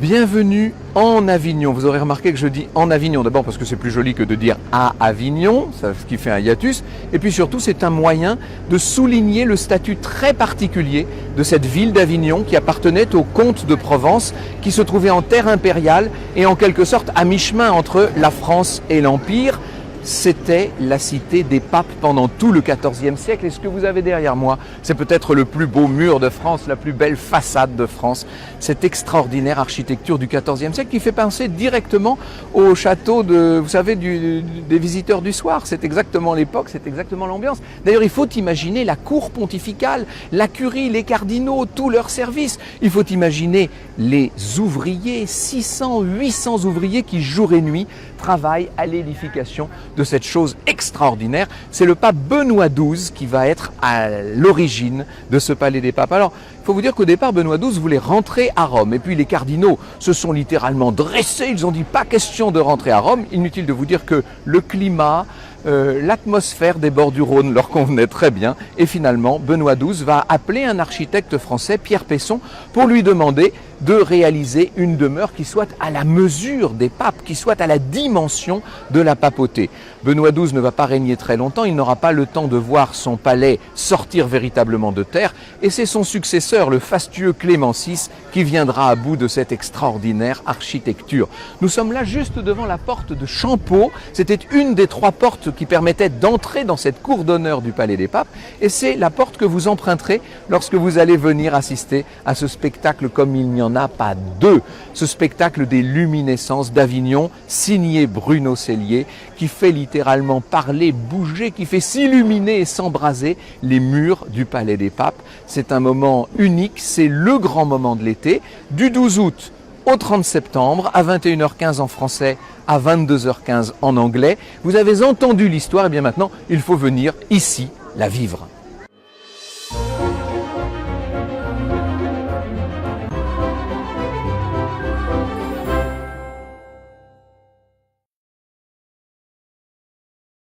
Bienvenue en Avignon. Vous aurez remarqué que je dis en Avignon, d'abord parce que c'est plus joli que de dire à Avignon, ce qui fait un hiatus, et puis surtout c'est un moyen de souligner le statut très particulier de cette ville d'Avignon qui appartenait au comte de Provence, qui se trouvait en terre impériale et en quelque sorte à mi-chemin entre la France et l'Empire. C'était la cité des papes pendant tout le XIVe siècle. Et ce que vous avez derrière moi, c'est peut-être le plus beau mur de France, la plus belle façade de France. Cette extraordinaire architecture du XIVe siècle qui fait penser directement au château vous savez, des visiteurs du soir. C'est exactement l'époque, c'est exactement l'ambiance. D'ailleurs, il faut imaginer la cour pontificale, la curie, les cardinaux, tous leurs services. Il faut imaginer les ouvriers, 600, 800 ouvriers qui jour et nuit travaillent à l'édification de cette chose extraordinaire. C'est le pape Benoît XII qui va être à l'origine de ce palais des papes. Alors, il faut vous dire qu'au départ, Benoît XII voulait rentrer à Rome. Et puis les cardinaux se sont littéralement dressés. Ils ont dit pas question de rentrer à Rome. Inutile de vous dire que le climat, l'atmosphère des bords du Rhône leur convenait très bien. Et finalement, Benoît XII va appeler un architecte français, Pierre Pesson, pour lui demander de réaliser une demeure qui soit à la mesure des papes, qui soit à la dimension de la papauté. Benoît XII ne va pas régner très longtemps, il n'aura pas le temps de voir son palais sortir véritablement de terre, et c'est son successeur, le fastueux Clément VI, qui viendra à bout de cette extraordinaire architecture. Nous sommes là juste devant la porte de Champeaux. C'était une des 3 portes qui permettaient d'entrer dans cette cour d'honneur du Palais des Papes, et c'est la porte que vous emprunterez lorsque vous allez venir assister à ce spectacle comme il n'y en a pas 2. Ce spectacle des luminescences d'Avignon, signé Bruno Cellier, qui fait littéralement parler, bouger, qui fait s'illuminer et s'embraser les murs du Palais des Papes. C'est un moment unique, c'est le grand moment de l'été, du 12 août au 30 septembre, à 21h15 en français, à 22h15 en anglais. Vous avez entendu l'histoire, et bien maintenant, il faut venir ici la vivre.